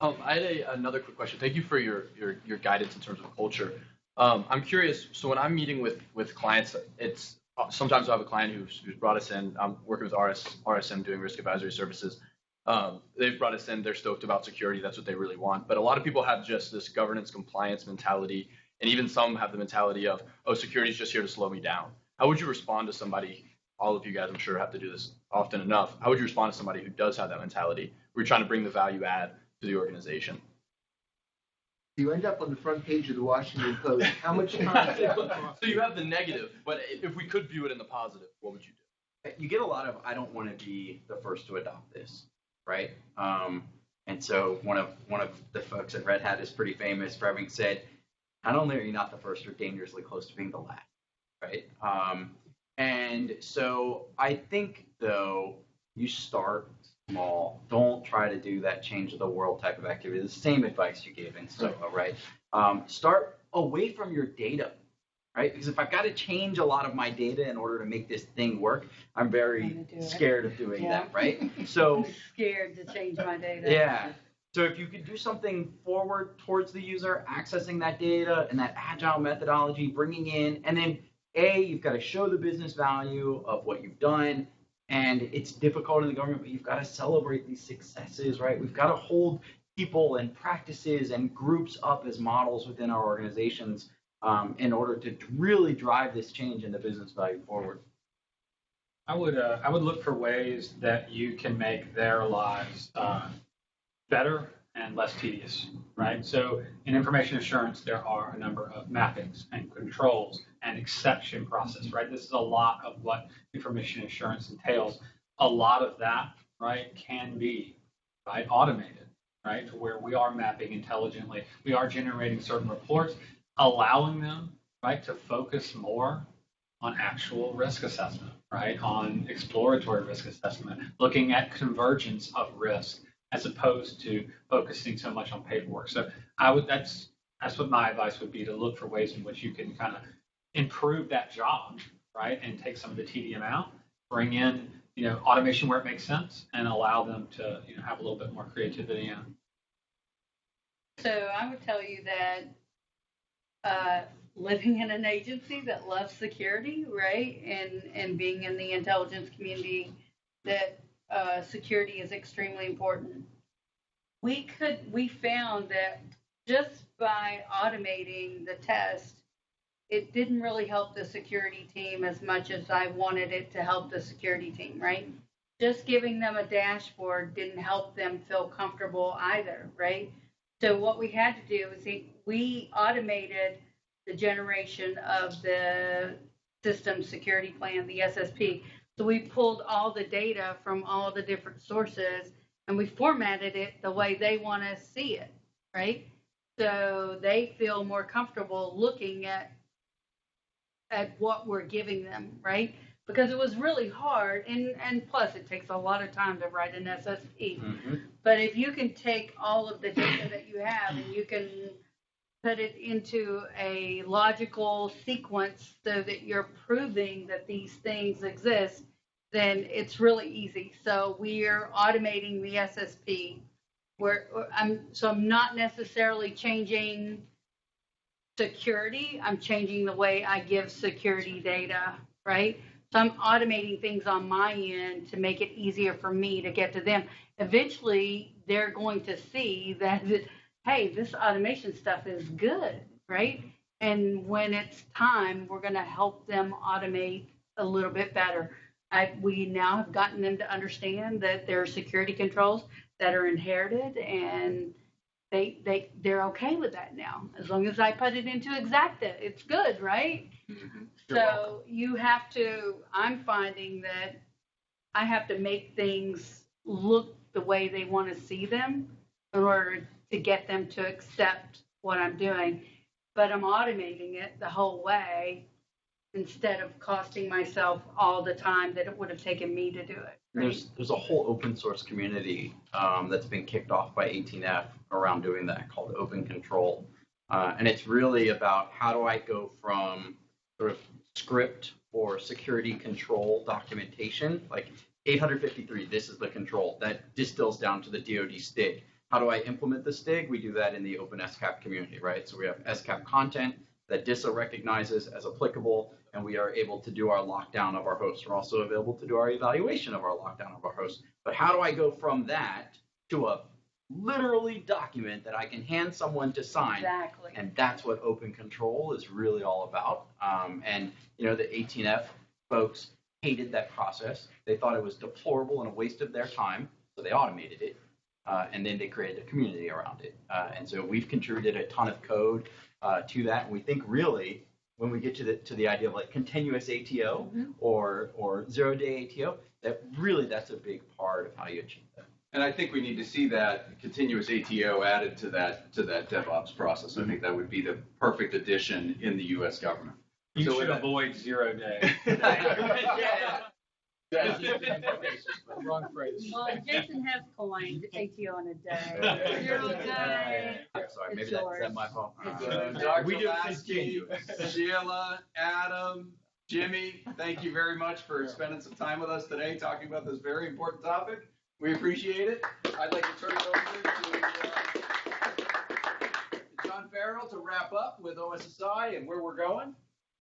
I had another quick question. Thank you for your guidance in terms of culture. I'm curious. So when I'm meeting with clients, it's sometimes I have a client who's brought us in. I'm working with RSM doing risk advisory services. They've brought us in. They're stoked about security. That's what they really want. But a lot of people have just this governance compliance mentality, and even some have the mentality of, oh, security is just here to slow me down. How would you respond to somebody? All of you guys, I'm sure, have to do this often enough. How would you respond to somebody who does have that mentality? We're trying to bring the value add to the organization. You end up on the front page of the Washington Post. How much time? So you have the negative, but if we could view it in the positive, what would you do? You get a lot of, I don't want to be the first to adopt this, right? And so one of the folks at Red Hat is pretty famous for having said, not only are you not the first, you're dangerously close to being the last, right? And so I think, though, you start small. Don't try to do that change of the world type of activity. The same advice you gave in Solo, right? Start away from your data, right? Because if I've got to change a lot of my data in order to make this thing work, I'm very scared of doing that, right? So I'm scared to change my data. Yeah. So if you could do something forward towards the user, accessing that data and that agile methodology, bringing in, and then you've got to show the business value of what you've done. And it's difficult in the government, but you've got to celebrate these successes, right? We've got to hold people and practices and groups up as models within our organizations in order to really drive this change in the business value forward. I would look for ways that you can make their lives better and less tedious, right? So in information assurance, there are a number of mappings and controls and exception process, right? This is a lot of what information assurance entails. A lot of that, right, can be, right, automated, right, to where we are mapping intelligently. We are generating certain reports, allowing them, right, to focus more on actual risk assessment, right, on exploratory risk assessment, looking at convergence of risk, as opposed to focusing so much on paperwork. So that's what my advice would be, to look for ways in which you can kind of improve that job, right, and take some of the tedium out, bring in, automation where it makes sense, and allow them to, have a little bit more creativity in. So I would tell you that living in an agency that loves security, right, and being in the intelligence community, that security is extremely important. We found that just by automating the test, it didn't really help the security team as much as I wanted it to help the security team, right? Just giving them a dashboard didn't help them feel comfortable either, right? So what we had to do is we automated the generation of the system security plan, the SSP. So we pulled all the data from all the different sources and we formatted it the way they want to see it, right? So they feel more comfortable looking at what we're giving them, right? Because it was really hard, and plus it takes a lot of time to write an SSP. Mm-hmm. But if you can take all of the data that you have and you can put it into a logical sequence so that you're proving that these things exist, then it's really easy. So we're automating the SSP. I'm not necessarily changing security. I'm changing the way I give security data, right? So I'm automating things on my end to make it easier for me to get to them. Eventually, they're going to see that, hey, this automation stuff is good, right? And when it's time, we're going to help them automate a little bit better. We now have gotten them to understand that there are security controls that are inherited, and they're okay with that now. As long as I put it into Exacta, it's good, right? Mm-hmm. So you have to, I'm finding that I have to make things look the way they want to see them in order to get them to accept what I'm doing. But I'm automating it the whole way instead of costing myself all the time that it would have taken me to do it. Right? There's a whole open source community that's been kicked off by 18F around doing that, called Open Control. And it's really about, how do I go from sort of script or security control documentation, like 853, this is the control, that distills down to the DoD stick. How do I implement the STIG? We do that in the open SCAP community, right? So we have SCAP content that DISA recognizes as applicable, and we are able to do our lockdown of our hosts. We're also available to do our evaluation of our lockdown of our hosts. But how do I go from that to a literally document that I can hand someone to sign? Exactly. And that's what open control is really all about. And the 18F folks hated that process. They thought it was deplorable and a waste of their time, so they automated it. And then they created a community around it. And so we've contributed a ton of code to that. And we think really, when we get to the idea of like continuous ATO or 0-day ATO, that's a big part of how you achieve that. And I think we need to see that continuous ATO added to that DevOps process. I think that would be the perfect addition in the U.S. government. You So should with avoid 0-day. Wrong phrase. Well, Jason has coined ATO in a day. 0-day. I'm sorry, maybe It's that's yours. my fault. It's Dr. We do Lasky, Sheila, Adam, Jimmy, thank you very much for spending some time with us today talking about this very important topic. We appreciate it. I'd like to turn it over to John Farrell to wrap up with OSSI and where we're going.